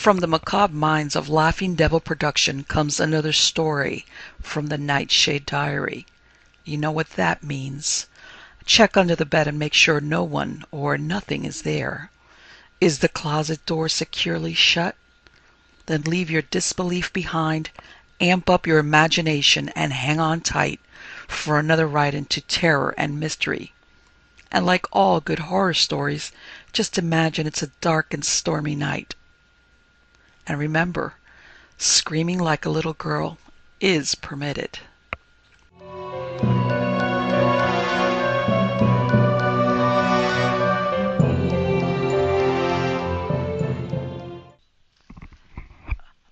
From the macabre minds of Laughing Devil Production comes another story from the Nightshade Diary. You know what that means. Check under the bed and make sure no one or nothing is there. Is the closet door securely shut? Then leave your disbelief behind, amp up your imagination, and hang on tight for another ride into terror and mystery. And like all good horror stories, just imagine it's a dark and stormy night. And remember, screaming like a little girl is permitted.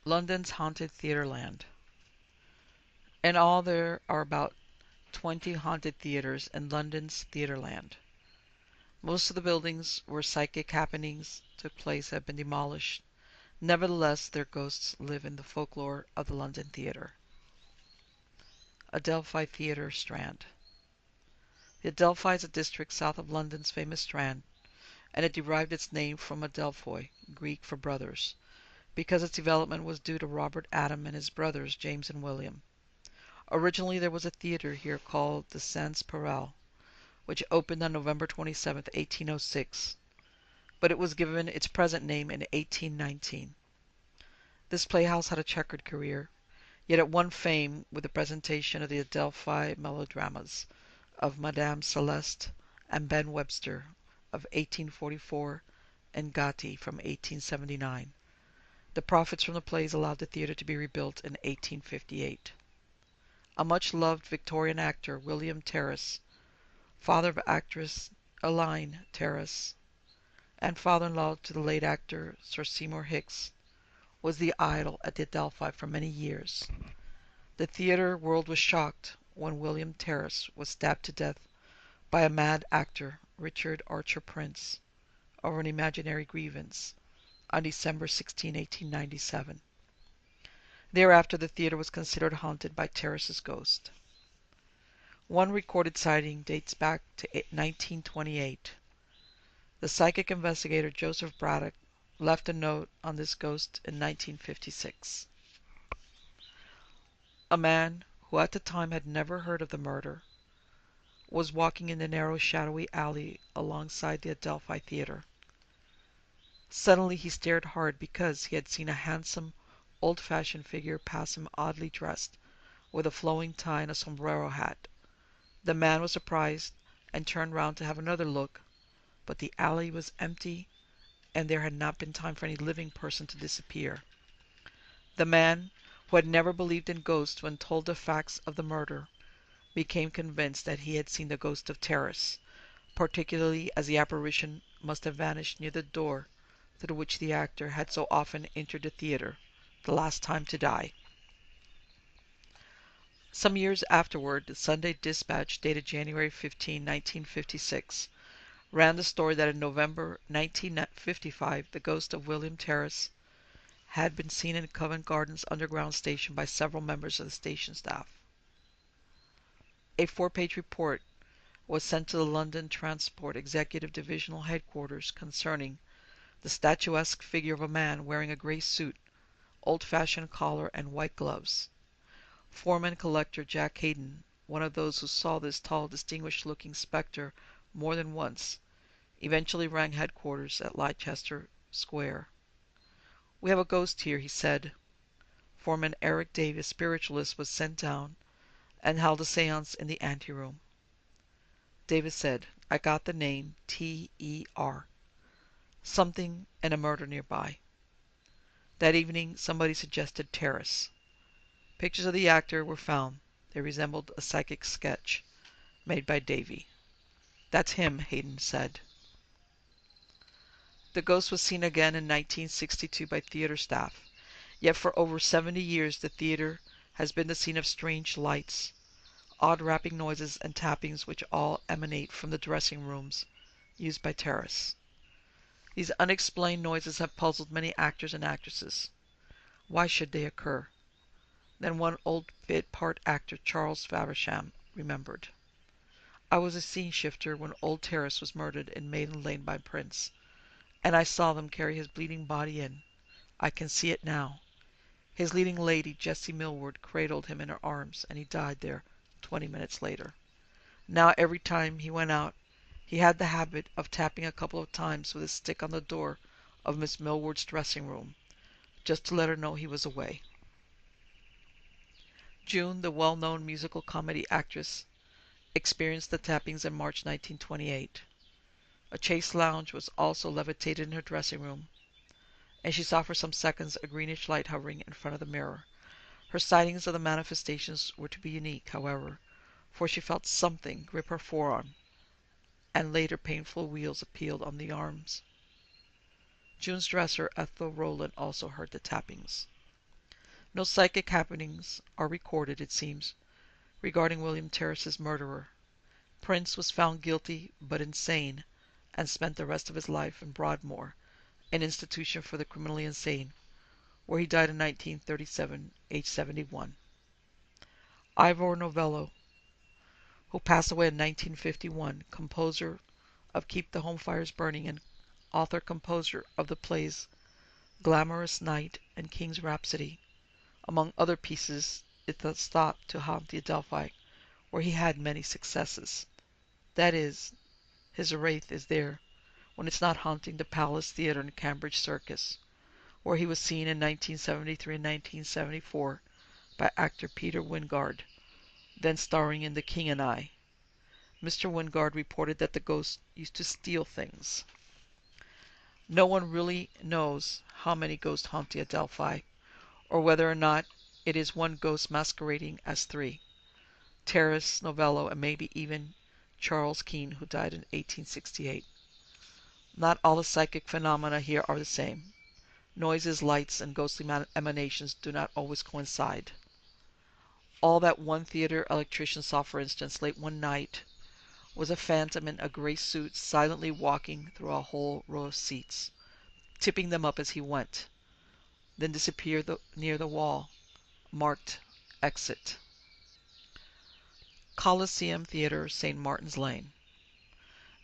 London's Haunted Theatreland. In all, there are about 20 haunted theatres in London's Theatreland. Most of the buildings where psychic happenings took place have been demolished. Nevertheless, their ghosts live in the folklore of the London Theatre. Adelphi Theatre, Strand. The Adelphi is a district south of London's famous Strand, and it derived its name from Adelphoi, Greek for brothers, because its development was due to Robert Adam and his brothers James and William. Originally there was a theatre here called the Sans Pareil, which opened on November 27, 1806, but it was given its present name in 1819. This playhouse had a checkered career, yet it won fame with the presentation of the Adelphi melodramas of Madame Celeste and Ben Webster of 1844 and Gatti from 1879. The profits from the plays allowed the theatre to be rebuilt in 1858. A much-loved Victorian actor, William Terrace, father of actress Elaine Terrace, and father-in-law to the late actor Sir Seymour Hicks, was the idol at the Adelphi for many years. The theatre world was shocked when William Terrace was stabbed to death by a mad actor, Richard Archer Prince, over an imaginary grievance on December 16, 1897. Thereafter, the theatre was considered haunted by Terrace's ghost. One recorded sighting dates back to 1928. The psychic investigator Joseph Braddock left a note on this ghost in 1956. A man who at the time had never heard of the murder was walking in the narrow shadowy alley alongside the Adelphi Theatre. Suddenly he stared hard because he had seen a handsome, old-fashioned figure pass him oddly dressed, with a flowing tie and a sombrero hat. The man was surprised and turned round to have another look, but the alley was empty and there had not been time for any living person to disappear. The man, who had never believed in ghosts when told the facts of the murder, became convinced that he had seen the ghost of Terrace, particularly as the apparition must have vanished near the door through which the actor had so often entered the theatre the last time to die. Some years afterward, the Sunday Dispatch, dated January 15, 1956, ran the story that in November 1955 the ghost of William Terrace had been seen in Covent Garden's underground station by several members of the station staff. A 4-page report was sent to the London Transport Executive Divisional Headquarters concerning the statuesque figure of a man wearing a grey suit, old-fashioned collar, and white gloves. Foreman Collector Jack Hayden, one of those who saw this tall, distinguished-looking spectre more than once, eventually rang headquarters at Leicester Square. "We have a ghost here," he said. Foreman Eric Davis, spiritualist, was sent down and held a séance in the anteroom. Davis said, "I got the name T.E.R. Something and a murder nearby." That evening somebody suggested Terrace. Pictures of the actor were found. They resembled a psychic sketch made by Davy. "That's him," Hayden said. The ghost was seen again in 1962 by theatre staff. Yet for over 70 years the theatre has been the scene of strange lights, odd rapping noises, and tappings which all emanate from the dressing rooms used by Terrace. These unexplained noises have puzzled many actors and actresses. Why should they occur? Then one old bit part actor, Charles Faversham, remembered. "I was a scene shifter when old Terrace was murdered in Maiden Lane by Prince, and I saw them carry his bleeding body in. I can see it now. His leading lady, Jessie Millward, cradled him in her arms, and he died there 20 minutes later. Now every time he went out, he had the habit of tapping a couple of times with his stick on the door of Miss Millward's dressing room, just to let her know he was away. June, the well-known musical comedy actress, experienced the tappings in March 1928. A chaise lounge was also levitated in her dressing room, and she saw for some seconds a greenish light hovering in front of the mirror. Her sightings of the manifestations were to be unique, however, for she felt something grip her forearm, and later painful wheels appealed on the arms. June's dresser, Ethel Rowland, also heard the tappings. No psychic happenings are recorded, it seems, regarding William Terrace's murderer. Prince was found guilty but insane, and spent the rest of his life in Broadmoor, an institution for the criminally insane, where he died in 1937, aged 71. Ivor Novello, who passed away in 1951, composer of Keep the Home Fires Burning and author-composer of the plays Glamorous Night and King's Rhapsody, among other pieces, is thought to haunt the Adelphi, where he had many successes. That is, his wraith is there when it's not haunting the Palace Theatre and Cambridge Circus, where he was seen in 1973 and 1974 by actor Peter Wyngarde, then starring in The King and I. Mr. Wyngarde reported that the ghost used to steal things. No one really knows how many ghosts haunt the Adelphi, or whether or not it is one ghost masquerading as three: Terrace, Novello, and maybe even Charles Keene, who died in 1868. Not all the psychic phenomena here are the same. Noises, lights, and ghostly emanations do not always coincide. All that one theater electrician saw, for instance, late one night, was a phantom in a gray suit silently walking through a whole row of seats, tipping them up as he went, then disappeared near the wall, marked Exit. Coliseum Theatre, St. Martin's Lane.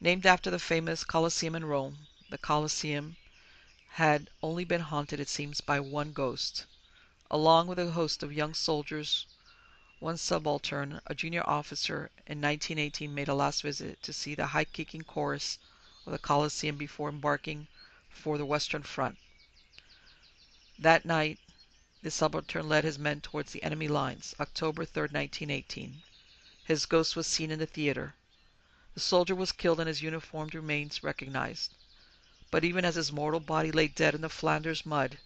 Named after the famous Colosseum in Rome, the Colosseum had only been haunted, it seems, by one ghost. Along with a host of young soldiers, one subaltern, a junior officer, in 1918 made a last visit to see the high-kicking chorus of the Colosseum before embarking for the Western Front. That night, the subaltern led his men towards the enemy lines, October 3rd, 1918. His ghost was seen in the theater. The soldier was killed and his uniformed remains recognized. But even as his mortal body lay dead in the Flanders mud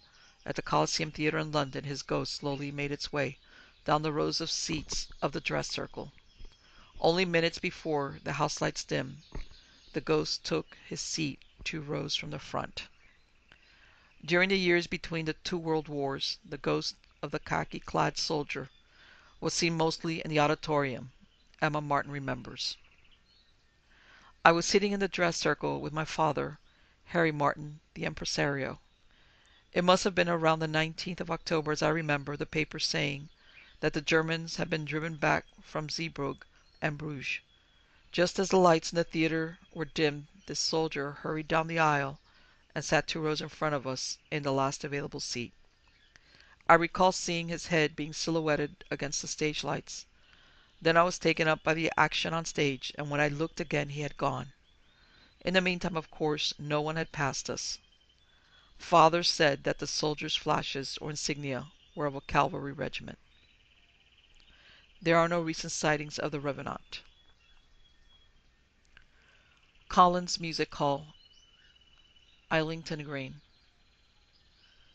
at the Coliseum Theatre in London, his ghost slowly made its way down the rows of seats of the dress circle. Only minutes before the house lights dimmed, the ghost took his seat 2 rows from the front. During the years between the 2 world wars, the ghost of the khaki-clad soldier was seen mostly in the auditorium, Emma Martin remembers. I was sitting in the dress circle with my father, Henry Marnie, the impresario. It must have been around the 19th of October, as I remember the paper saying that the Germans had been driven back from Zeebrugge and Bruges. Just as the lights in the theatre were dimmed, this soldier hurried down the aisle and sat 2 rows in front of us in the last available seat. I recall seeing his head being silhouetted against the stage lights. Then I was taken up by the action on stage, and when I looked again he had gone. In the meantime, of course, no one had passed us. Father said that the soldiers' flashes or insignia were of a cavalry regiment. There are no recent sightings of the Revenant. Collins Music Hall, Islington Green.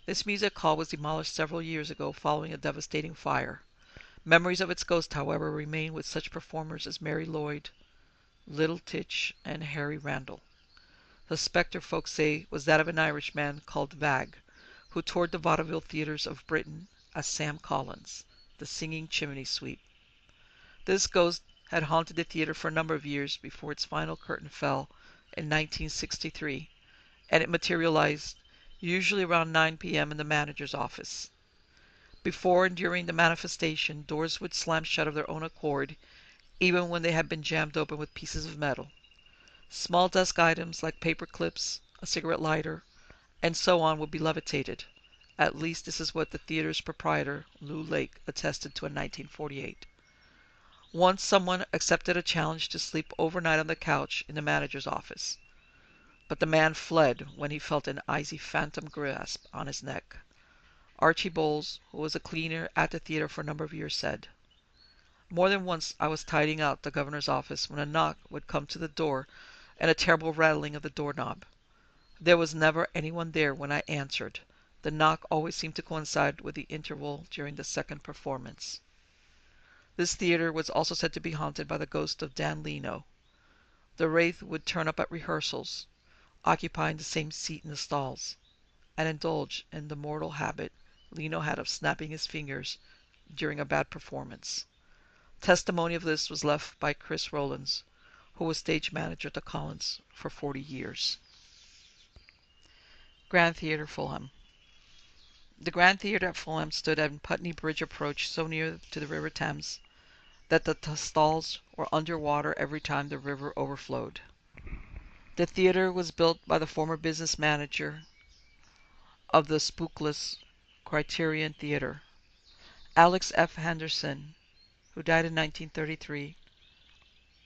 This music hall was demolished several years ago following a devastating fire. Memories of its ghost, however, remain with such performers as Mary Lloyd, Little Tich, and Harry Randall. The spectre, folks say, was that of an Irishman called Vag, who toured the vaudeville theatres of Britain as Sam Collins, the singing chimney sweep. This ghost had haunted the theatre for a number of years before its final curtain fell in 1963, and it materialized usually around 9 p.m. in the manager's office. Before and during the manifestation, doors would slam shut of their own accord, even when they had been jammed open with pieces of metal. Small desk items like paper clips, a cigarette lighter, and so on would be levitated, At least this is what the theater's proprietor, Lou Lake, attested to in 1948. Once someone accepted a challenge to sleep overnight on the couch in the manager's office, but the man fled when he felt an icy phantom grasp on his neck. Archie Bowles, who was a cleaner at the theater for a number of years, said, "More than once I was tidying out the governor's office when a knock would come to the door and a terrible rattling of the doorknob. There was never anyone there when I answered. The knock always seemed to coincide with the interval during the second performance." This theater was also said to be haunted by the ghost of Dan Leno. The wraith would turn up at rehearsals, occupying the same seat in the stalls, and indulge in the mortal habit Leno had of snapping his fingers during a bad performance. Testimony of this was left by Chris Rowlands, who was stage manager at the Collins for 40 years. Grand Theatre, Fulham. The Grand Theatre at Fulham stood at Putney Bridge approach so near to the River Thames that the stalls were under water every time the river overflowed. The theatre was built by the former business manager of the spookless Criterion Theatre, Alex F. Henderson, who died in 1933,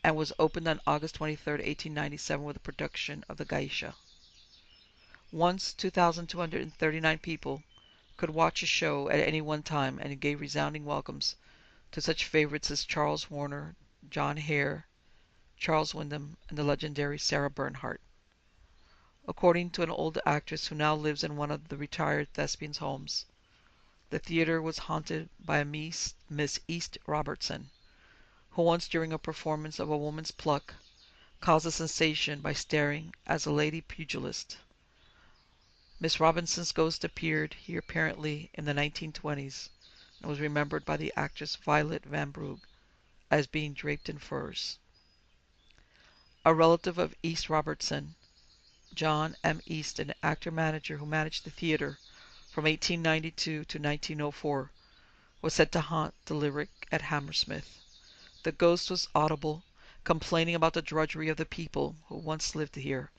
and was opened on August 23, 1897 with a production of the Geisha. Once 2,239 people could watch a show at any one time, and it gave resounding welcomes to such favorites as Charles Warner, John Hare, Charles Wyndham, and the legendary Sarah Bernhardt. According to an old actress who now lives in one of the retired thespians' homes, the theatre was haunted by a Miss East Robertson, who once during a performance of A Woman's Pluck caused a sensation by staring as a lady pugilist. Miss Robinson's ghost appeared here apparently in the 1920s and was remembered by the actress Violet Van Brugge as being draped in furs. A relative of East Robertson, John M. East, an actor-manager who managed the theatre from 1892 to 1904, was said to haunt the Lyric at Hammersmith. The ghost was audible, complaining about the drudgery of the people who once lived here,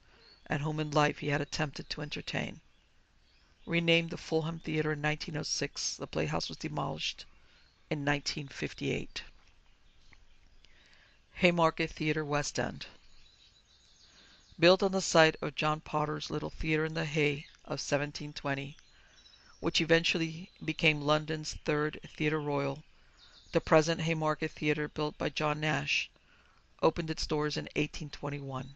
and whom in life he had attempted to entertain. Renamed the Fulham Theatre in 1906, the playhouse was demolished in 1958. Haymarket Theatre, West End. Built on the site of John Potter's little theatre in the Hay of 1720, which eventually became London's third Theatre Royal, the present Haymarket Theatre, built by John Nash, opened its doors in 1821.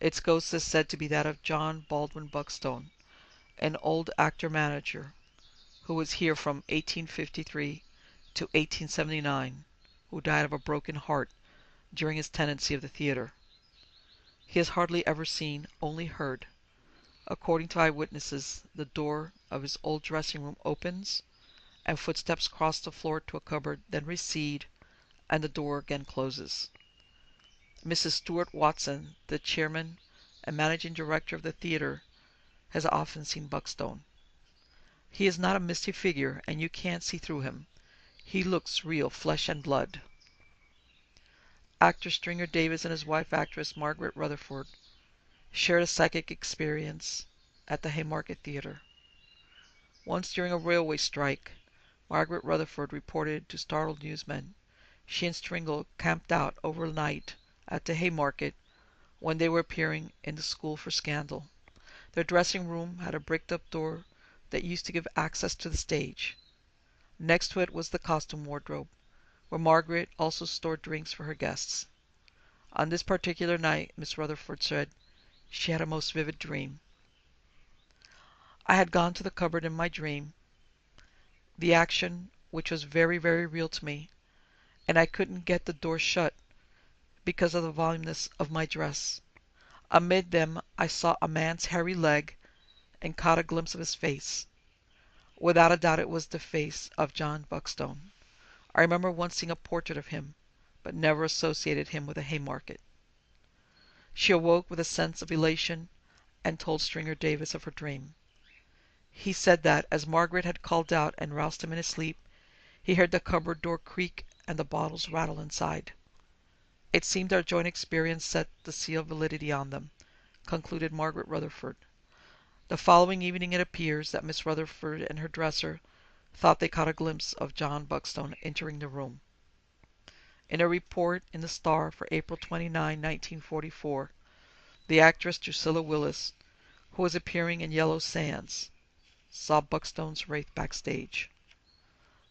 Its ghost is said to be that of John Baldwin Buckstone, an old actor-manager who was here from 1853 to 1879, who died of a broken heart during his tenancy of the theatre. He is hardly ever seen, only heard. According to eyewitnesses, the door of his old dressing room opens, and footsteps cross the floor to a cupboard, then recede, and the door again closes. Mrs. Stuart Watson, the chairman and managing director of the theatre, has often seen Buckstone. He is not a misty figure, and you can't see through him. He looks real flesh and blood. Actor Stringer Davis and his wife, actress Margaret Rutherford, shared a psychic experience at the Haymarket Theatre. Once during a railway strike, Margaret Rutherford reported to startled newsmen she and Stringle camped out overnight at the Haymarket when they were appearing in the School for Scandal. Their dressing room had a bricked-up door that used to give access to the stage. Next to it was the costume wardrobe, where Margaret also stored drinks for her guests. On this particular night, Miss Rutherford said, she had a most vivid dream. I had gone to the cupboard in my dream, the action which was very, very real to me, and I couldn't get the door shut because of the voluminous of my dress. Amid them I saw a man's hairy leg and caught a glimpse of his face. Without a doubt it was the face of John Buckstone. I remember once seeing a portrait of him, but never associated him with the Haymarket. She awoke with a sense of elation and told Stringer Davis of her dream. He said that, as Margaret had called out and roused him in his sleep, he heard the cupboard door creak and the bottles rattle inside. It seemed our joint experience set the seal of validity on them, concluded Margaret Rutherford. The following evening it appears that Miss Rutherford and her dresser thought they caught a glimpse of John Buckstone entering the room. In a report in the Star for April 29, 1944, the actress Drusilla Willis, who was appearing in Yellow Sands, saw Buckstone's wraith backstage.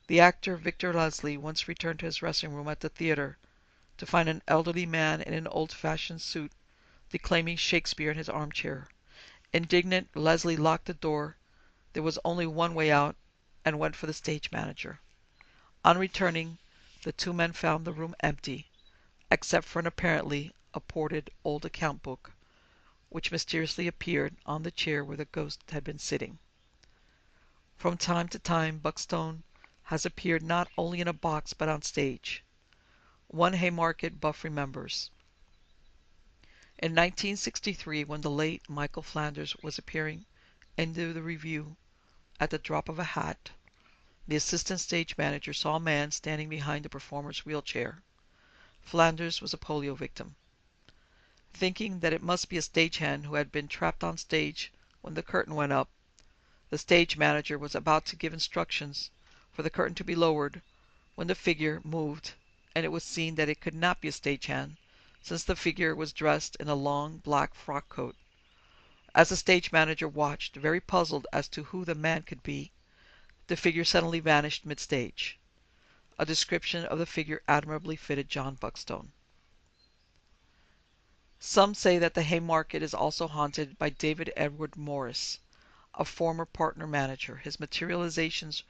The actor Victor Leslie once returned to his dressing room at the theatre to find an elderly man in an old-fashioned suit declaiming Shakespeare in his armchair. Indignant, Leslie locked the door. There was only one way out, and went for the stage manager. On returning, the two men found the room empty, except for an apparently apported old account book, which mysteriously appeared on the chair where the ghost had been sitting. From time to time, Buckstone has appeared not only in a box but on stage. One Haymarket buff remembers. In 1963, when the late Michael Flanders was appearing in the review at the drop of a hat, the assistant stage manager saw a man standing behind the performer's wheelchair. Flanders was a polio victim. Thinking that it must be a stagehand who had been trapped on stage when the curtain went up, the stage manager was about to give instructions for the curtain to be lowered when the figure moved, and it was seen that it could not be a stagehand, since the figure was dressed in a long black frock coat. As the stage manager watched, very puzzled as to who the man could be, the figure suddenly vanished mid-stage. A description of the figure admirably fitted John Buckstone. Some say that the Haymarket is also haunted by David Edward Morris, a former partner manager. His materializations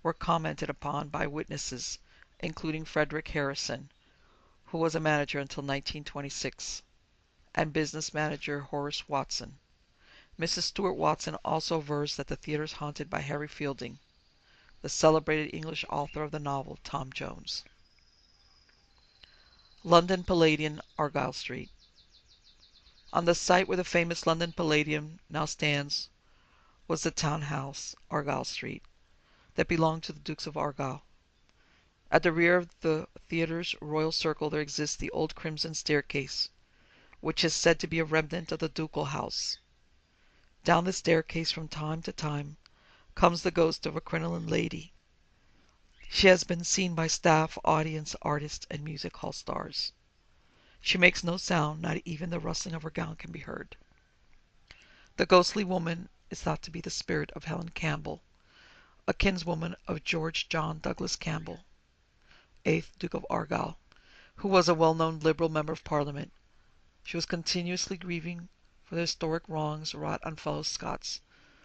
were commented upon by witnesses, including Frederick Harrison, who was a manager until 1926, and business manager Horace Watson. Mrs. Stuart Watson also avers that the theatre is haunted by Harry Fielding, the celebrated English author of the novel Tom Jones. London Palladium, Argyle Street. On the site where the famous London Palladium now stands was the town house, Argyle Street, that belonged to the Dukes of Argyll. At the rear of the theatre's royal circle there exists the old crimson staircase, which is said to be a remnant of the ducal house. Down the staircase from time to time comes the ghost of a crinoline lady. She has been seen by staff, audience, artists, and music hall stars. She makes no sound, not even the rustling of her gown can be heard. The ghostly woman is thought to be the spirit of Helen Campbell, a kinswoman of George John Douglas Campbell, 8th Duke of Argyll, who was a well-known Liberal Member of Parliament. She was continuously grieving for the historic wrongs wrought on fellow Scots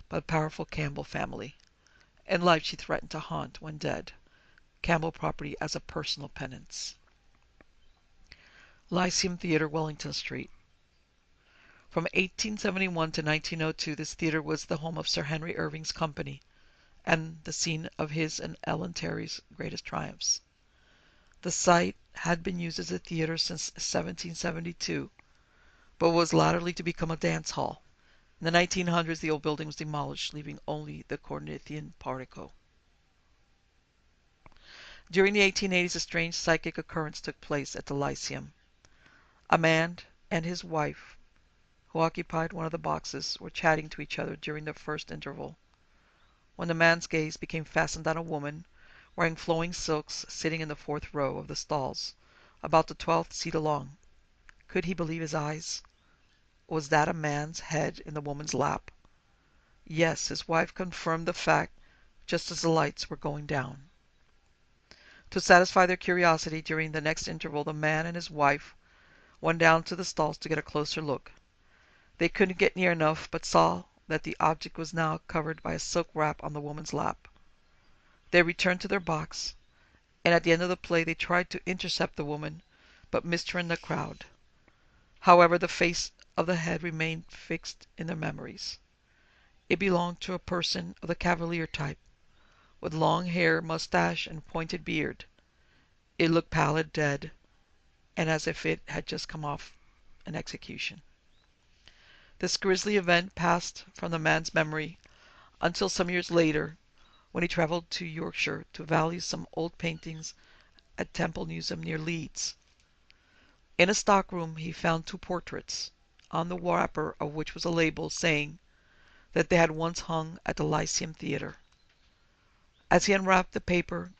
by the powerful Campbell family. In life she threatened to haunt, when dead, Campbell property as a personal penance. Lyceum Theatre, Wellington Street. From 1871 to 1902, this theatre was the home of Sir Henry Irving's company and the scene of his and Ellen Terry's greatest triumphs. The site had been used as a theatre since 1772, but was latterly to become a dance hall. In the 1900s, the old building was demolished, leaving only the Corinthian portico. During the 1880s, a strange psychic occurrence took place at the Lyceum. A man and his wife, who occupied one of the boxes, were chatting to each other during the first interval, when the man's gaze became fastened on a woman wearing flowing silks sitting in the 4th row of the stalls, about the 12th seat along. Could he believe his eyes? Was that a man's head in the woman's lap? Yes, his wife confirmed the fact just as the lights were going down. To satisfy their curiosity, during the next interval the man and his wife went down to the stalls to get a closer look. They couldn't get near enough, but saw that the object was now covered by a silk wrap on the woman's lap. They returned to their box, and at the end of the play they tried to intercept the woman, but missed her in the crowd. However, the face of the head remained fixed in their memories. It belonged to a person of the Cavalier type, with long hair, mustache, and pointed beard. It looked pallid, dead, and as if it had just come off an execution. This grisly event passed from the man's memory until some years later, when he travelled to Yorkshire to value some old paintings at Temple Museum near Leeds. In a stockroom he found 2 portraits, on the wrapper of which was a label saying, that they had once hung at the Lyceum Theatre. As he unwrapped the paper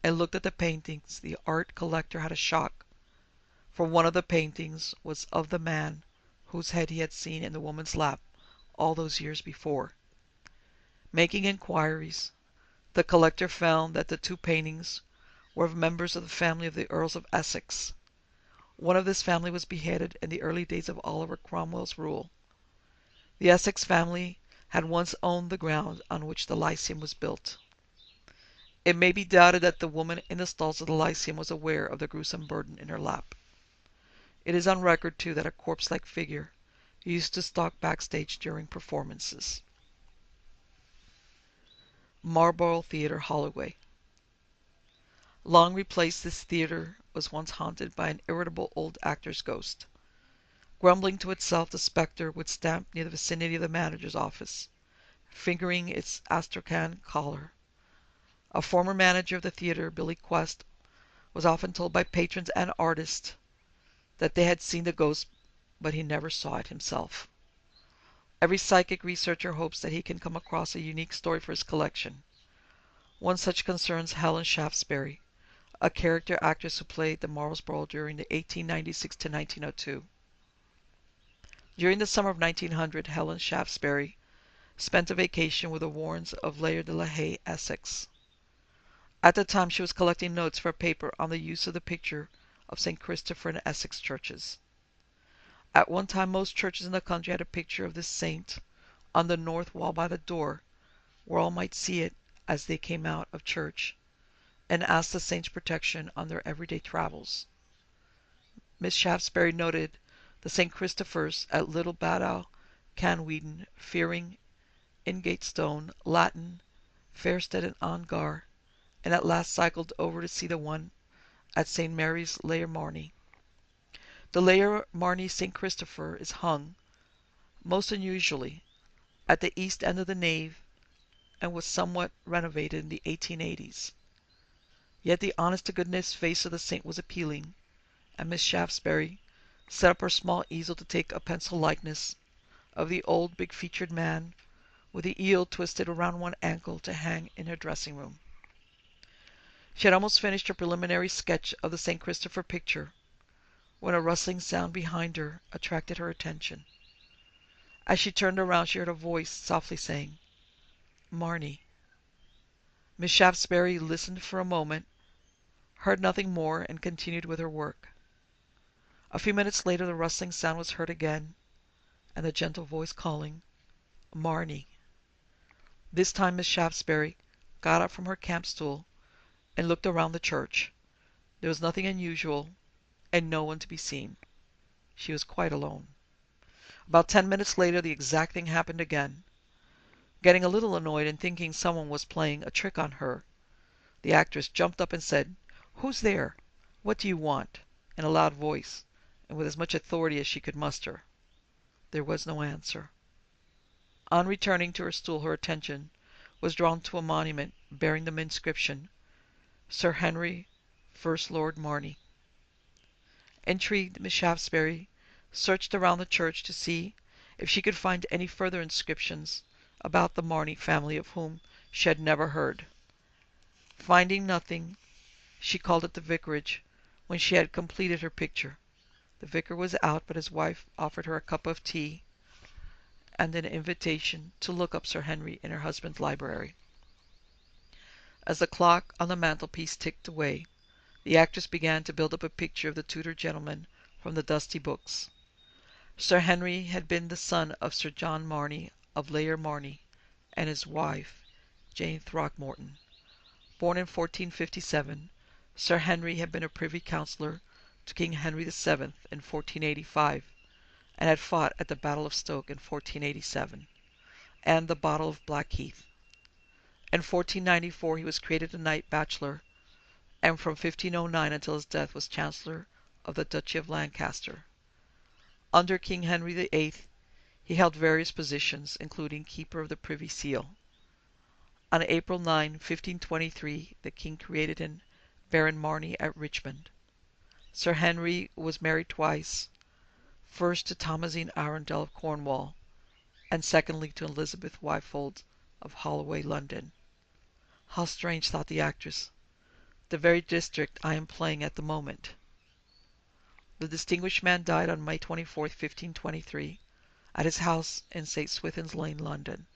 and looked at the paintings, the art collector had a shock, for one of the paintings was of the man whose head he had seen in the woman's lap all those years before. Making inquiries, the collector found that the two paintings were of members of the family of the Earls of Essex. One of this family was beheaded in the early days of Oliver Cromwell's rule. The Essex family had once owned the ground on which the Lyceum was built. It may be doubted that the woman in the stalls of the Lyceum was aware of the gruesome burden in her lap. It is on record, too, that a corpse-like figure used to stalk backstage during performances. Marlborough Theatre, Holloway. Long replaced, this theatre was once haunted by an irritable old actor's ghost. Grumbling to itself, the spectre would stamp near the vicinity of the manager's office, fingering its astrakhan collar. A former manager of the theatre, Billy Quest, was often told by patrons and artists that they had seen the ghost, but he never saw it himself. Every psychic researcher hopes that he can come across a unique story for his collection. One such concerns Helen Shaftesbury, a character actress who played the Marlborough during the 1896 to 1902. During the summer of 1900, Helen Shaftesbury spent a vacation with the Warrens of Laird de la Haye, Essex. At the time, she was collecting notes for a paper on the use of the picture of St. Christopher in Essex churches. At one time, most churches in the country had a picture of this saint on the north wall by the door, where all might see it as they came out of church, and ask the saint's protection on their everyday travels. Miss Shaftesbury noted the St. Christophers at Little Baddow, Canweedon, Fearing, Ingatestone, Latin, Fairstead, and Ongar, and at last cycled over to see the one at St. Mary's, Lyceum Marnie. The Lyceum Marnie St. Christopher is hung, most unusually, at the east end of the nave, and was somewhat renovated in the 1880s. Yet the honest-to-goodness face of the saint was appealing, and Miss Shaftesbury set up her small easel to take a pencil likeness of the old big-featured man with the eel twisted around one ankle to hang in her dressing room. She had almost finished her preliminary sketch of the St. Christopher picture when a rustling sound behind her attracted her attention. As she turned around, she heard a voice softly saying, "Marnie." Miss Shaftesbury listened for a moment, heard nothing more, and continued with her work. A few minutes later the rustling sound was heard again, and the gentle voice calling, "Marnie." This time Miss Shaftesbury got up from her camp stool and looked around the church. There was nothing unusual, and no one to be seen. She was quite alone. About 10 minutes later the exact thing happened again. Getting a little annoyed and thinking someone was playing a trick on her, the actress jumped up and said, "Who's there? What do you want?" in a loud voice, and with as much authority as she could muster. There was no answer. On returning to her stool, her attention was drawn to a monument bearing the inscription, "Sir Henry, 1st Lord Marnie." Intrigued, Miss Shaftesbury searched around the church to see if she could find any further inscriptions about the Marnie family of whom she had never heard. Finding nothing, she called at the vicarage when she had completed her picture. The vicar was out, but his wife offered her a cup of tea and an invitation to look up Sir Henry in her husband's library. As the clock on the mantelpiece ticked away, the actress began to build up a picture of the Tudor gentleman from the dusty books. Sir Henry had been the son of Sir John Marnie of Lyceum Marnie and his wife, Jane Throckmorton. Born in 1457, Sir Henry had been a privy councillor to King Henry VII in 1485, and had fought at the Battle of Stoke in 1487, and the Battle of Blackheath. In 1494 he was created a knight bachelor, and from 1509 until his death was Chancellor of the Duchy of Lancaster. Under King Henry VIII, he held various positions, including Keeper of the Privy Seal. On April 9, 1523, the King created him Baron Marnie at Richmond. Sir Henry was married twice, first to Thomasine Arundel of Cornwall, and secondly to Elizabeth Whyfold of Holloway, London. How strange, thought the actress, the very district I am playing at the moment. The distinguished man died on May 24th, 1523, at his house in St. Swithin's Lane, London.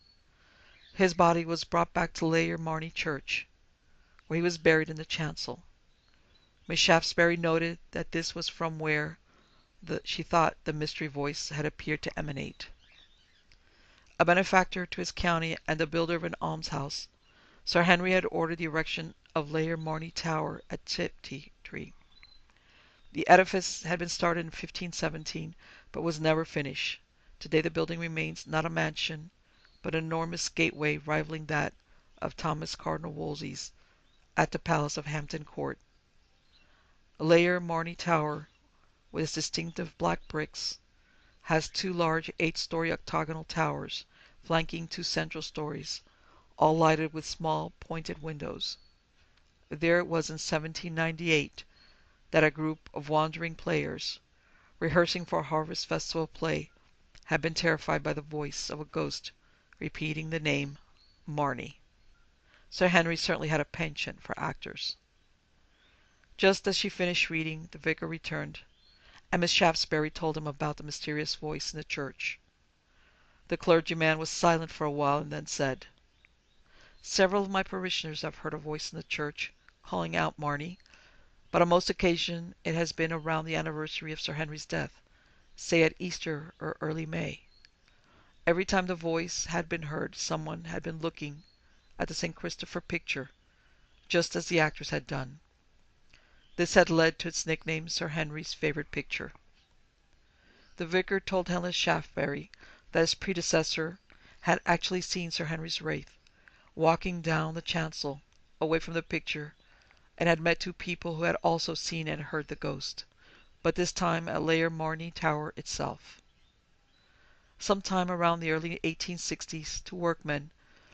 His body was brought back to Layer Marnie Church, where he was buried in the chancel. Miss Shaftesbury noted that this was from where she thought the mystery voice had appeared to emanate. A benefactor to his county and the builder of an almshouse, Sir Henry had ordered the erection of Layer Marnie Tower at Tiptree. The edifice had been started in 1517, but was never finished. Today the building remains not a mansion, but an enormous gateway rivaling that of Thomas Cardinal Wolsey's at the Palace of Hampton Court. Layer Marnie Tower, with its distinctive black bricks, has two large 8-story octagonal towers flanking two central stories, all lighted with small pointed windows. There it was in 1798 that a group of wandering players, rehearsing for a harvest festival play, had been terrified by the voice of a ghost repeating the name Marnie. Sir Henry certainly had a penchant for actors. Just as she finished reading, the vicar returned, and Miss Shaftesbury told him about the mysterious voice in the church. The clergyman was silent for a while and then said, "Several of my parishioners have heard a voice in the church calling out Marnie, but on most occasions it has been around the anniversary of Sir Henry's death, say at Easter or early May. Every time the voice had been heard someone had been looking at the St. Christopher picture, just as the actors had done. This had led to its nickname Sir Henry's favourite picture." The vicar told Helen Shaftesbury that his predecessor had actually seen Sir Henrys Wraith walking down the chancel away from the picture, and had met two people who had also seen and heard the ghost, but this time at Layer Marnie Tower itself. Sometime around the early 1860s, two workmen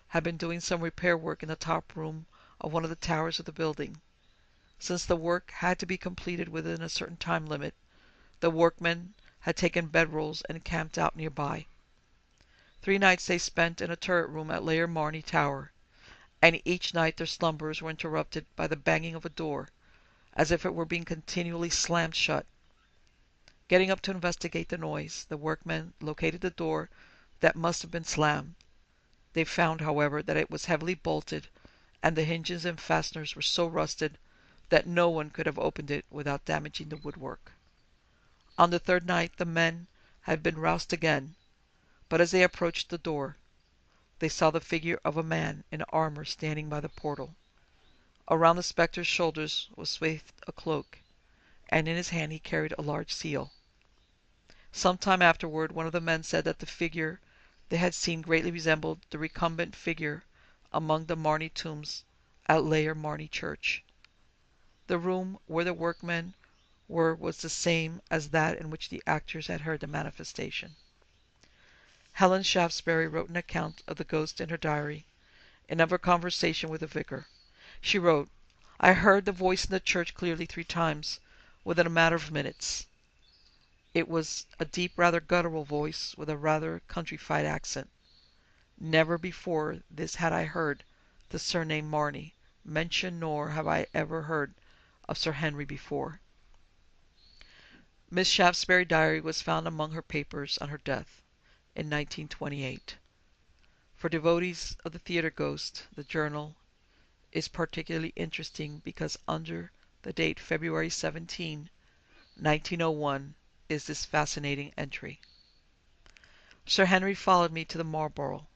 had been doing some repair work in the top room of one of the towers of the building. Since the work had to be completed within a certain time limit, the workmen had taken bedrolls and camped out nearby. 3 nights they spent in a turret room at Layer Marnie Tower, and each night their slumbers were interrupted by the banging of a door, as if it were being continually slammed shut. Getting up to investigate the noise, the workmen located the door that must have been slammed. They found, however, that it was heavily bolted, and the hinges and fasteners were so rusted that no one could have opened it without damaging the woodwork. On the 3rd night the men had been roused again, but as they approached the door, they saw the figure of a man in armour standing by the portal. Around the spectre's shoulders was swathed a cloak, and in his hand he carried a large seal. Some time afterward one of the men said that the figure they had seen greatly resembled the recumbent figure among the Marnie tombs at Layer Marnie Church. The room where the workmen were was the same as that in which the actors had heard the manifestation. Helen Shaftesbury wrote an account of the ghost in her diary, and of her conversation with the vicar. She wrote, "I heard the voice in the church clearly 3 times, within a matter of minutes. It was a deep, rather guttural voice, with a rather countrified accent. Never before this had I heard the surname Marnie mentioned, nor have I ever heard of Sir Henry before." Miss Shaftesbury's diary was found among her papers on her death in 1928. For devotees of the theatre ghost, the journal is particularly interesting because under the date February 17, 1901, is this fascinating entry. "Sir Henry followed me to the Marlborough.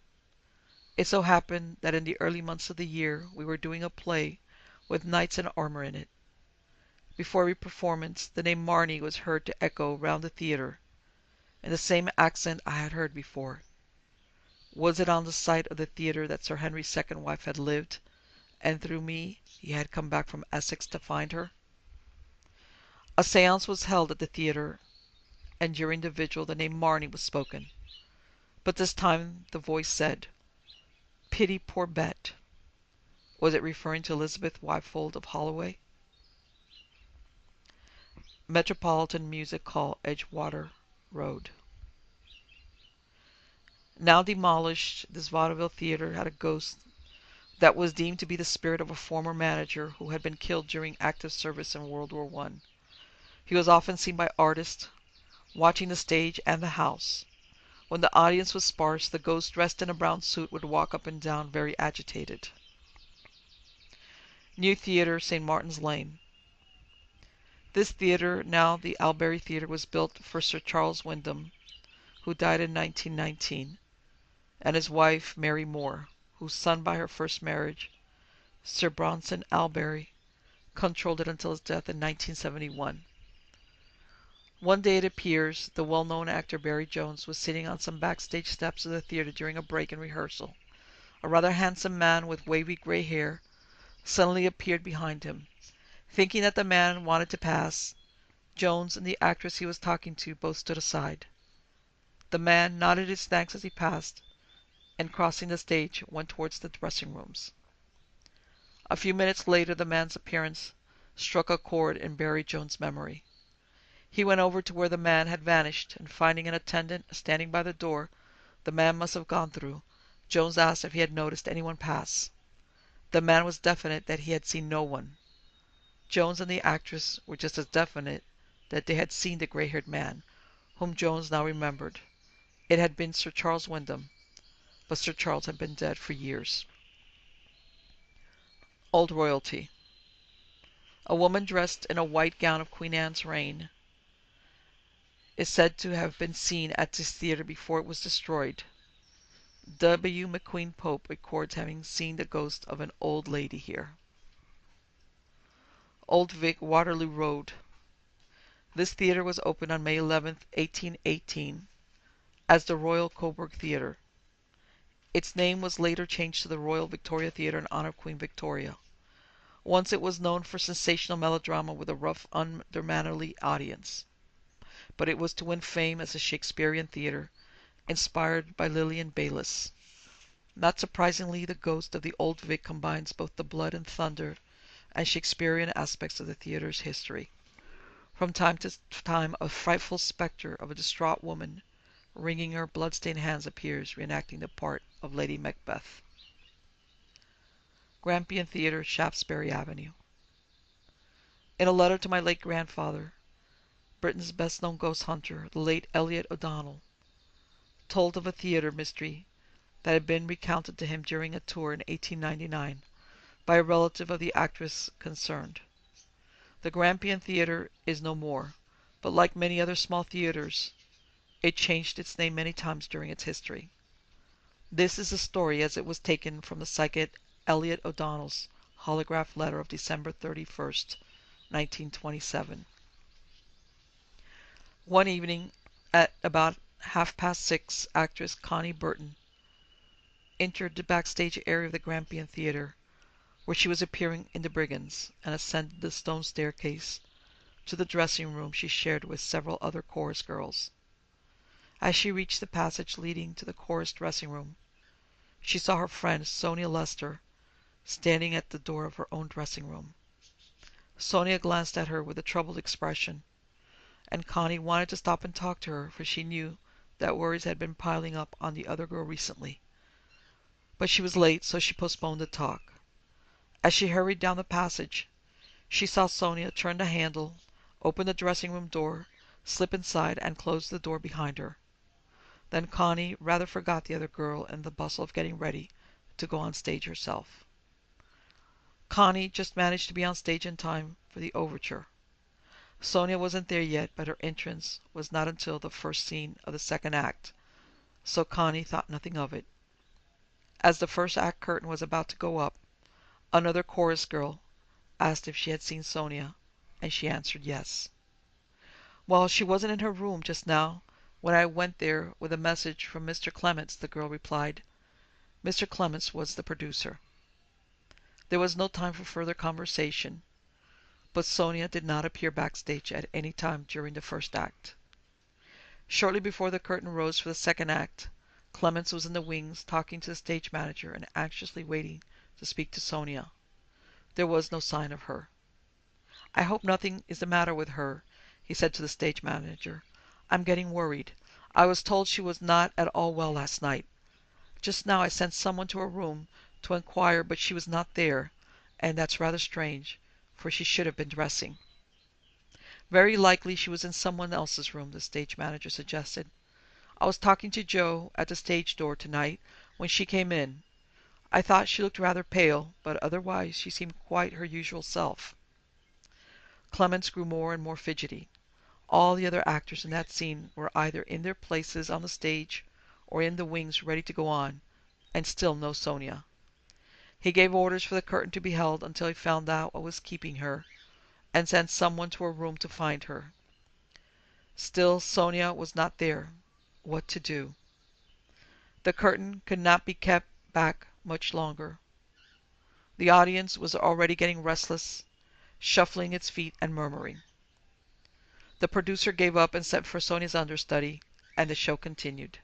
It so happened that in the early months of the year we were doing a play with knights in armour in it. Before every performance the name Marnie was heard to echo round the theatre, in the same accent I had heard before. Was it on the site of the theatre that Sir Henry's second wife had lived, and through me he had come back from Essex to find her? A séance was held at the theatre, and during the vigil the name Marnie was spoken, but this time the voice said, 'Pity poor Bet.' Was it referring to Elizabeth Whyfold of Holloway?" Metropolitan Music Hall, Edgewater Road. Now demolished, this vaudeville theatre had a ghost that was deemed to be the spirit of a former manager who had been killed during active service in World War I. He was often seen by artists watching the stage and the house. When the audience was sparse, the ghost dressed in a brown suit would walk up and down very agitated. New Theatre, St. Martin's Lane. This theatre, now the Albury Theatre, was built for Sir Charles Wyndham, who died in 1919, and his wife, Mary Moore, whose son by her first marriage, Sir Bronson Albury, controlled it until his death in 1971. One day, it appears, the well-known actor Barry Jones was sitting on some backstage steps of the theatre during a break in rehearsal. A rather handsome man with wavy grey hair suddenly appeared behind him. Thinking that the man wanted to pass, Jones and the actress he was talking to both stood aside. The man nodded his thanks as he passed, and crossing the stage, went towards the dressing rooms. A few minutes later the man's appearance struck a chord in Barry Jones' memory. He went over to where the man had vanished, and finding an attendant standing by the door the man must have gone through, Jones asked if he had noticed anyone pass. The man was definite that he had seen no one. Jones and the actress were just as definite that they had seen the grey-haired man, whom Jones now remembered. It had been Sir Charles Wyndham, but Sir Charles had been dead for years. Old Royalty. A woman dressed in a white gown of Queen Anne's reign is said to have been seen at this theatre before it was destroyed. W. McQueen Pope records having seen the ghost of an old lady here. Old Vic, Waterloo Road. This theatre was opened on May 11, 1818, as the Royal Coburg Theatre. Its name was later changed to the Royal Victoria Theatre in honor of Queen Victoria. Once it was known for sensational melodrama with a rough, unmannerly audience, but it was to win fame as a Shakespearean theatre, inspired by Lillian Baylis. Not surprisingly, the ghost of the Old Vic combines both the blood and thunder and Shakespearean aspects of the theatre's history. From time to time, a frightful spectre of a distraught woman wringing her blood-stained hands appears, reenacting the part of Lady Macbeth. Grampian Theatre, Shaftesbury Avenue. In a letter to my late grandfather, Britain's best-known ghost hunter, the late Elliot O'Donnell, told of a theatre mystery that had been recounted to him during a tour in 1899 by a relative of the actress concerned. The Grampian Theatre is no more, but like many other small theatres, it changed its name many times during its history. This is the story as it was taken from the psychic Elliot O'Donnell's holograph letter of December 31st, 1927. One evening at about 6:30, actress Connie Burton entered the backstage area of the Grampian Theatre, where she was appearing in The Brigands, and ascended the stone staircase to the dressing room she shared with several other chorus girls. As she reached the passage leading to the chorus dressing room, she saw her friend Sonia Lester standing at the door of her own dressing room. Sonia glanced at her with a troubled expression, and Connie wanted to stop and talk to her, for she knew that worries had been piling up on the other girl recently. But she was late, so she postponed the talk. As she hurried down the passage, she saw Sonia turn the handle, open the dressing room door, slip inside, and close the door behind her. Then Connie rather forgot the other girl in the bustle of getting ready to go on stage herself. Connie just managed to be on stage in time for the overture. Sonia wasn't there yet, but her entrance was not until the first scene of the second act, so Connie thought nothing of it. As the first act curtain was about to go up, another chorus girl asked if she had seen Sonia, and she answered yes. "Well, she wasn't in her room just now when I went there with a message from Mr. Clements," the girl replied. Mr. Clements was the producer. There was no time for further conversation, but Sonia did not appear backstage at any time during the first act. Shortly before the curtain rose for the second act, Clements was in the wings talking to the stage manager and anxiously waiting to speak to Sonia. There was no sign of her. "I hope nothing is the matter with her," he said to the stage manager. "I'm getting worried. I was told she was not at all well last night. Just now I sent someone to her room to inquire, but she was not there, and that's rather strange, for she should have been dressing. Very likely she was in someone else's room, the stage manager suggested. I was talking to Jo at the stage door tonight when she came in. I thought she looked rather pale, but otherwise she seemed quite her usual self. Clemens grew more and more fidgety. All the other actors in that scene were either in their places on the stage or in the wings ready to go on, and still no Sonia. He gave orders for the curtain to be held until he found out what was keeping her, and sent someone to her room to find her. Still Sonia was not there. What to do? The curtain could not be kept back much longer. The audience was already getting restless, shuffling its feet and murmuring. The producer gave up and sent for Sonia's understudy, and the show continued.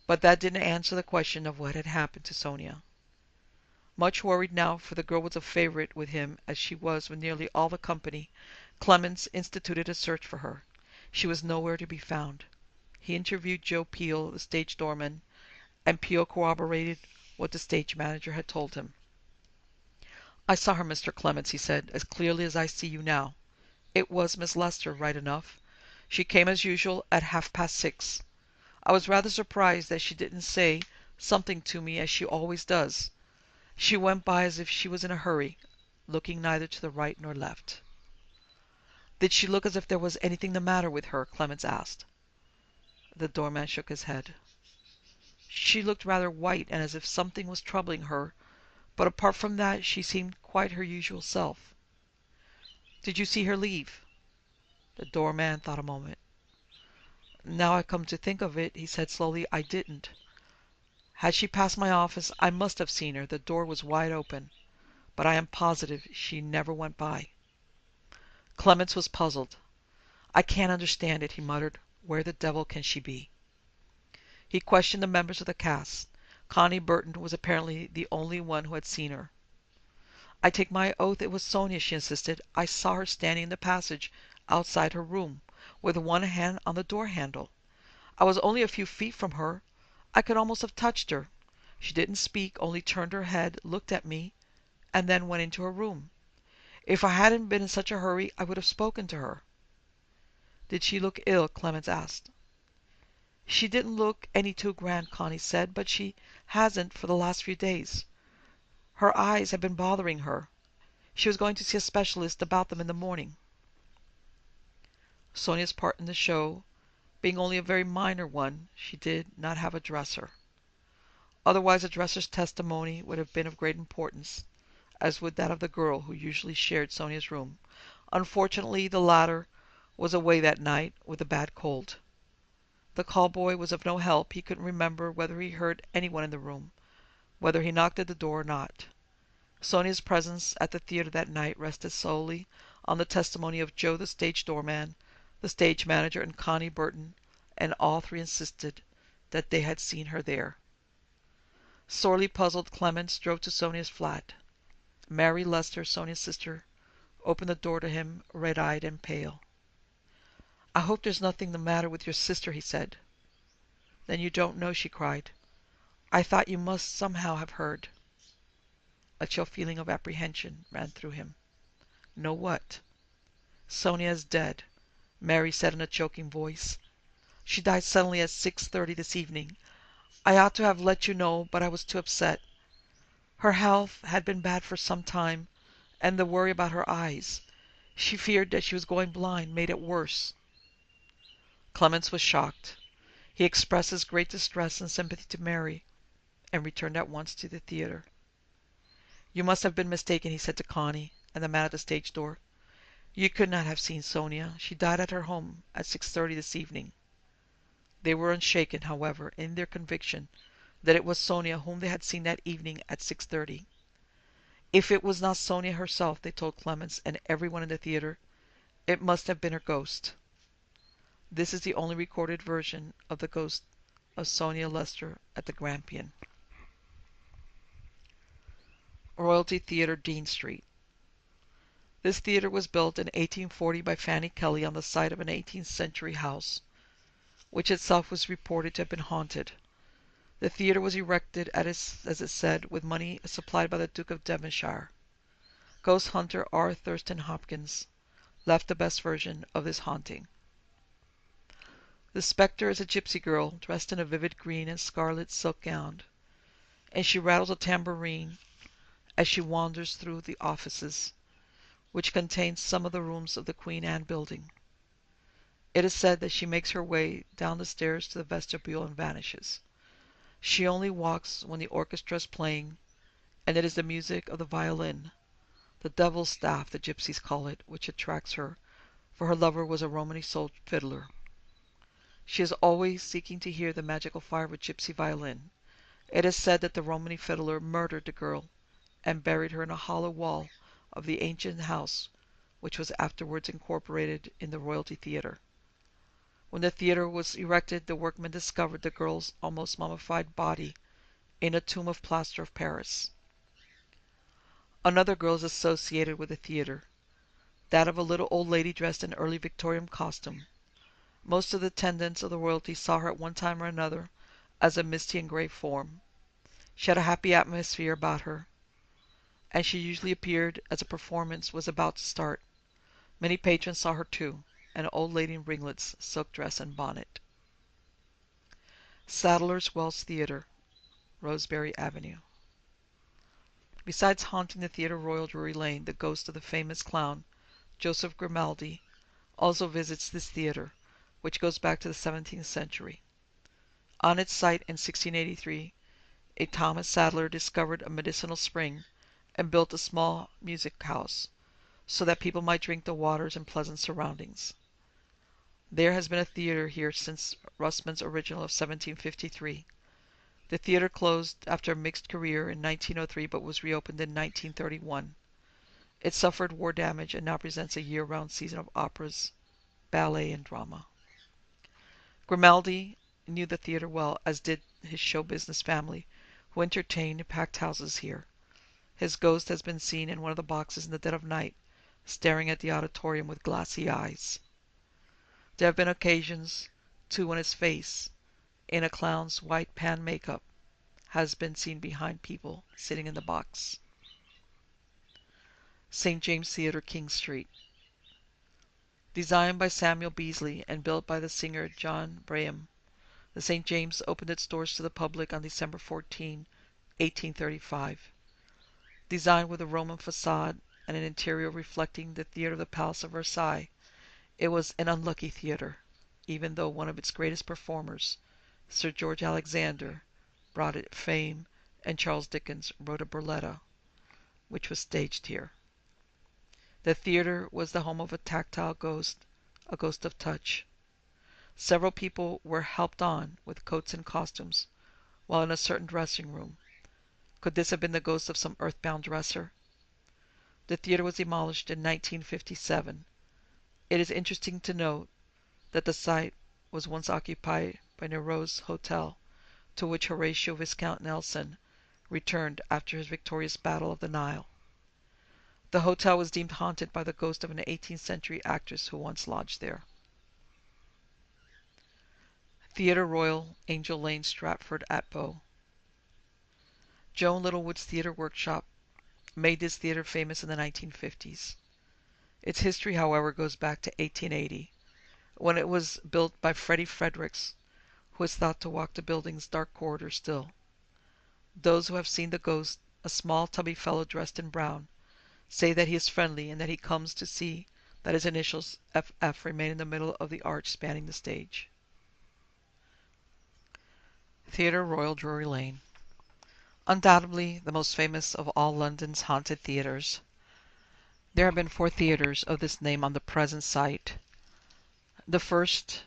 But that didn't answer the question of what had happened to Sonia. Much worried now, for the girl was a favorite with him as she was with nearly all the company, Clemens instituted a search for her. She was nowhere to be found. He interviewed Joe Peel, the stage doorman, and Peel corroborated what the stage manager had told him. "I saw her, Mr. Clemens," he said, "as clearly as I see you now. It was Miss Lester, right enough. She came as usual at 6:30. I was rather surprised that she didn't say something to me as she always does. She went by as if she was in a hurry, looking neither to the right nor left." "Did she look as if there was anything the matter with her?" Clemens asked. The doorman shook his head. "She looked rather white and as if something was troubling her, but apart from that she seemed quite her usual self." "Did you see her leave?" The doorman thought a moment. "Now I come to think of it," he said slowly, "I didn't. Had she passed my office I must have seen her. The door was wide open. But I am positive she never went by." Clemens was puzzled. "I can't understand it," he muttered. "Where the devil can she be?" He questioned the members of the cast. Connie Burton was apparently the only one who had seen her. "I take my oath it was Sonia," she insisted. "I saw her standing in the passage outside her room, with one hand on the door handle. I was only a few feet from her. I could almost have touched her. She didn't speak, only turned her head, looked at me, and then went into her room. If I hadn't been in such a hurry I would have spoken to her." "Did she look ill?" Clemens asked. "She didn't look any too grand," Connie said, "but she hasn't for the last few days. Her eyes have been bothering her. She was going to see a specialist about them in the morning." Sonia's part in the show being only a very minor one, she did not have a dresser. Otherwise a dresser's testimony would have been of great importance, as would that of the girl who usually shared Sonia's room. Unfortunately the latter was away that night with a bad cold. The call boy was of no help. He couldn't remember whether he heard anyone in the room, whether he knocked at the door or not. Sonia's presence at the theatre that night rested solely on the testimony of Joe, the stage doorman, the stage manager, and Connie Burton, and all three insisted that they had seen her there. Sorely puzzled, Clemens drove to Sonia's flat. Mary Lester, Sonia's sister, opened the door to him, red-eyed and pale. "I hope there's nothing the matter with your sister," he said. "Then you don't know?" she cried. "I thought you must somehow have heard." A chill feeling of apprehension ran through him. "Know what?" "Sonia is dead," Mary said in a choking voice. "She died suddenly at 6:30 this evening. I ought to have let you know, but I was too upset. Her health had been bad for some time, and the worry about her eyes. She feared that she was going blind made it worse." Clemens was shocked. He expressed his great distress and sympathy to Mary, and returned at once to the theatre. "You must have been mistaken," he said to Connie and the man at the stage door. "You could not have seen Sonia. She died at her home at 6:30 this evening." They were unshaken, however, in their conviction that it was Sonia whom they had seen that evening at 6:30. If it was not Sonia herself, they told Clemens and everyone in the theatre, it must have been her ghost. This is the only recorded version of the ghost of Sonia Lester at the Grampian. Royalty Theatre, Dean Street. This theatre was built in 1840 by Fanny Kelly on the site of an 18th century house. which itself was reported to have been haunted. The theatre was erected, as it said, with money supplied by the Duke of Devonshire. Ghost hunter R. Thurston Hopkins left the best version of this haunting. The spectre is a gypsy girl dressed in a vivid green and scarlet silk gown, and she rattles a tambourine as she wanders through the offices, which contain some of the rooms of the Queen Anne building. It is said that she makes her way down the stairs to the vestibule and vanishes. She only walks when the orchestra is playing, and it is the music of the violin, the devil's staff the gypsies call it, which attracts her, for her lover was a Romany-souled fiddler. She is always seeking to hear the magical fire of a gypsy violin. It is said that the Romany fiddler murdered the girl and buried her in a hollow wall of the ancient house, which was afterwards incorporated in the Royalty Theatre. When the theatre was erected, the workmen discovered the girl's almost mummified body in a tomb of plaster of Paris. Another girl is associated with the theatre, that of a little old lady dressed in early Victorian costume. Most of the attendants of the royalty saw her at one time or another as a misty and grey form. She had a happy atmosphere about her, and she usually appeared as a performance was about to start. Many patrons saw her too, an old lady in ringlets, silk dress, and bonnet. Sadler's Wells Theatre, Rosebery Avenue. Besides haunting the Theatre Royal Drury Lane, the ghost of the famous clown, Joseph Grimaldi, also visits this theatre, which goes back to the 17th century. On its site in 1683, a Thomas Sadler discovered a medicinal spring and built a small music house, so that people might drink the waters in pleasant surroundings. There has been a theatre here since Russman's original of 1753. The theatre closed after a mixed career in 1903 but was reopened in 1931. It suffered war damage and now presents a year-round season of operas, ballet, and drama. Grimaldi knew the theatre well, as did his show business family, who entertained in packed houses here. His ghost has been seen in one of the boxes in the dead of night, staring at the auditorium with glassy eyes. There have been occasions, too, when his face, in a clown's white pan makeup, has been seen behind people sitting in the box. St. James Theatre, King Street. Designed by Samuel Beasley and built by the singer John Braham, the St. James opened its doors to the public on December 14, 1835. Designed with a Roman facade and an interior reflecting the theatre of the Palace of Versailles, it was an unlucky theatre, even though one of its greatest performers, Sir George Alexander, brought it fame, and Charles Dickens wrote a burletta, which was staged here. The theatre was the home of a tactile ghost, a ghost of touch. Several people were helped on with coats and costumes while in a certain dressing room. Could this have been the ghost of some earthbound dresser? The theatre was demolished in 1957. It is interesting to note that the site was once occupied by Nero's Hotel, to which Horatio Viscount Nelson returned after his victorious Battle of the Nile. The hotel was deemed haunted by the ghost of an 18th century actress who once lodged there. Theatre Royal, Angel Lane, Stratford at Bow. Joan Littlewood's Theatre Workshop made this theatre famous in the 1950s. Its history, however, goes back to 1880, when it was built by Freddie Fredericks, who is thought to walk the building's dark corridor still. Those who have seen the ghost, a small tubby fellow dressed in brown, say that he is friendly and that he comes to see that his initials FF remain in the middle of the arch spanning the stage. Theatre Royal, Drury Lane. Undoubtedly the most famous of all London's haunted theatres. There have been 4 theatres of this name on the present site. The first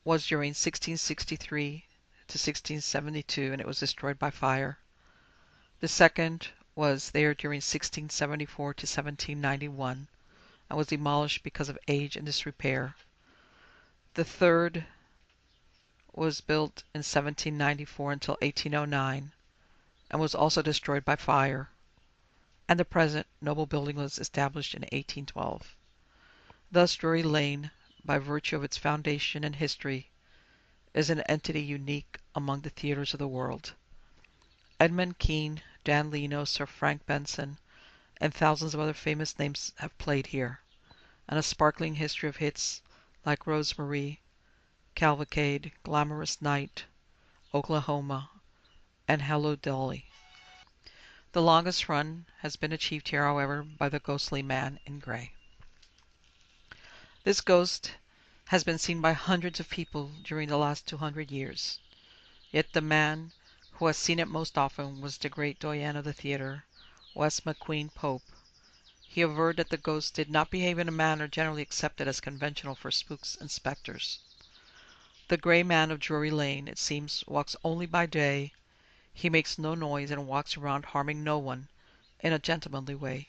was during 1663 to 1672, and it was destroyed by fire. The second was there during 1674 to 1791 and was demolished because of age and disrepair. The third was built in 1794 until 1809 and was also destroyed by fire. And the present noble building was established in 1812. Thus Drury Lane, by virtue of its foundation and history, is an entity unique among the theatres of the world. Edmund Kean, Dan Leno, Sir Frank Benson, and thousands of other famous names have played here, and a sparkling history of hits like Rosemary, Cavalcade, Glamorous Night, Oklahoma, and Hello Dolly. The longest run has been achieved here, however, by the ghostly man in grey. This ghost has been seen by hundreds of people during the last 200 years. Yet the man who has seen it most often was the great doyen of the theatre, Wes McQueen Pope. He averred that the ghost did not behave in a manner generally accepted as conventional for spooks and spectres. The grey man of Drury Lane, it seems, walks only by day. He makes no noise and walks around harming no one, in a gentlemanly way.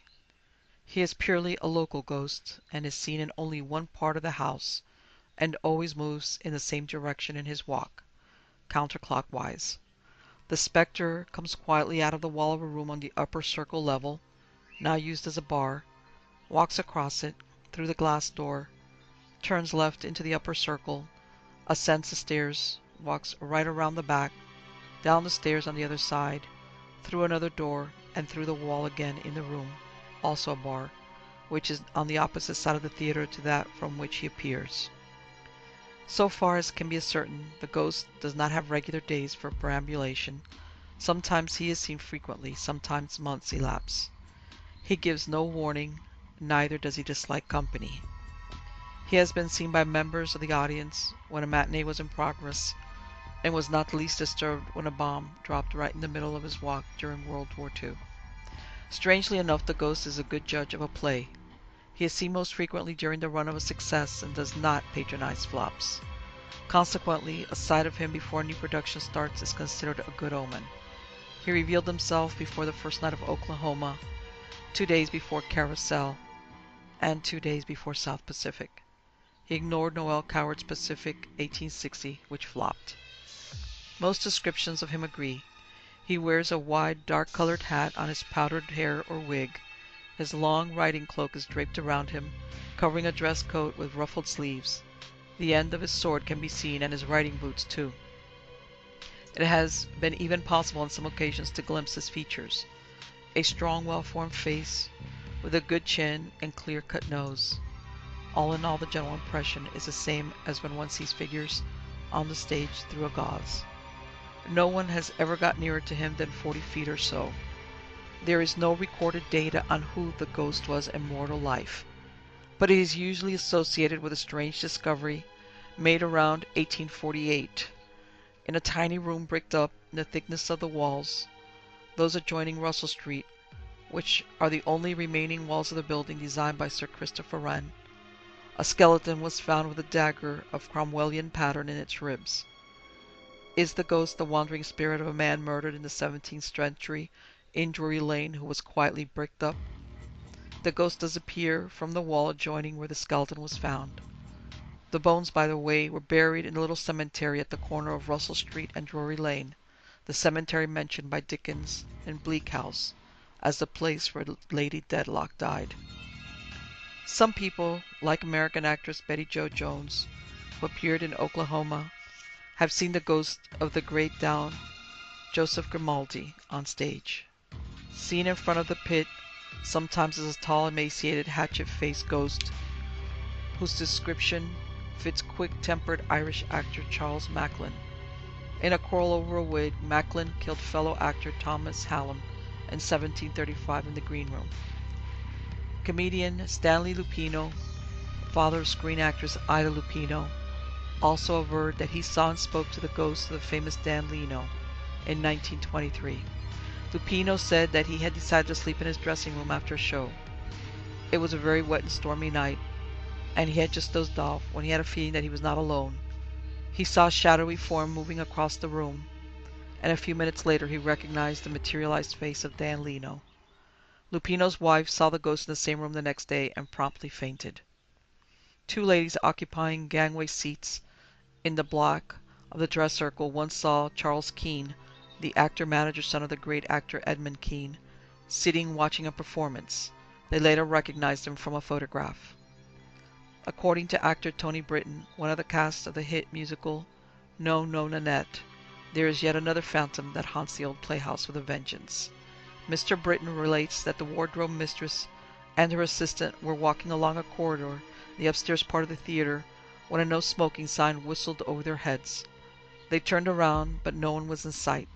He is purely a local ghost, and is seen in only one part of the house, and always moves in the same direction in his walk, counterclockwise. The spectre comes quietly out of the wall of a room on the upper circle level, now used as a bar, walks across it, through the glass door, turns left into the upper circle, ascends the stairs, walks right around the back, down the stairs on the other side, through another door, and through the wall again in the room, also a bar, which is on the opposite side of the theatre to that from which he appears. So far as can be ascertained, the ghost does not have regular days for perambulation. Sometimes he is seen frequently, sometimes months elapse. He gives no warning, neither does he dislike company. He has been seen by members of the audience when a matinee was in progress, and was not the least disturbed when a bomb dropped right in the middle of his walk during World War II. Strangely enough, the ghost is a good judge of a play. He is seen most frequently during the run of a success and does not patronize flops. Consequently, a sight of him before a new production starts is considered a good omen. He revealed himself before the first night of Oklahoma, 2 days before Carousel, and 2 days before South Pacific. He ignored Noel Coward's Pacific 1860, which flopped. Most descriptions of him agree. He wears a wide, dark-colored hat on his powdered hair or wig. His long riding cloak is draped around him, covering a dress coat with ruffled sleeves. The end of his sword can be seen, and his riding boots too. It has been even possible on some occasions to glimpse his features. A strong, well-formed face, with a good chin and clear-cut nose. All in all, the general impression is the same as when one sees figures on the stage through a gauze. No one has ever got nearer to him than 40 feet or so. There is no recorded data on who the ghost was in mortal life, but it is usually associated with a strange discovery made around 1848 in a tiny room bricked up in the thickness of the walls, those adjoining Russell Street, which are the only remaining walls of the building designed by Sir Christopher Wren. A skeleton was found with a dagger of Cromwellian pattern in its ribs. Is the ghost the wandering spirit of a man murdered in the 17th century in Drury Lane who was quietly bricked up? The ghost does appear from the wall adjoining where the skeleton was found. The bones, by the way, were buried in a little cemetery at the corner of Russell Street and Drury Lane, the cemetery mentioned by Dickens in Bleak House as the place where Lady Dedlock died. Some people, like American actress Betty Jo Jones, who appeared in Oklahoma, have seen the ghost of the great Don Joseph Grimaldi on stage. Seen in front of the pit, sometimes as a tall, emaciated, hatchet-faced ghost, whose description fits quick-tempered Irish actor Charles Macklin. In A Quarrel Over a Wig, Macklin killed fellow actor Thomas Hallam in 1735 in the Green Room. Comedian Stanley Lupino, father of screen actress Ida Lupino, also averred that he saw and spoke to the ghost of the famous Dan Leno in 1923. Lupino said that he had decided to sleep in his dressing room after a show. It was a very wet and stormy night, and he had just dozed off when he had a feeling that he was not alone. He saw a shadowy form moving across the room, and a few minutes later he recognized the materialized face of Dan Leno. Lupino's wife saw the ghost in the same room the next day and promptly fainted. 2 ladies occupying gangway seats in the block of the dress circle once saw Charles Kean, the actor-manager son of the great actor Edmund Kean, sitting watching a performance. They later recognized him from a photograph. According to actor Tony Britton, one of the cast of the hit musical No, no, Nanette. There is yet another phantom that haunts the old playhouse with a vengeance. Mr. Britton relates that the wardrobe mistress and her assistant were walking along a corridor in the upstairs part of the theatre when a no smoking sign whistled over their heads. They turned around, but no one was in sight.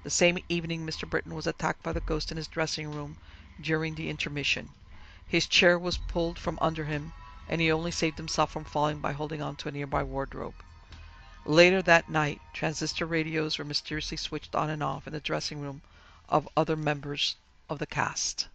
The same evening Mr. Britton was attacked by the ghost in his dressing room during the intermission. His chair was pulled from under him, and he only saved himself from falling by holding on to a nearby wardrobe. Later that night, transistor radios were mysteriously switched on and off in the dressing room of other members of the cast.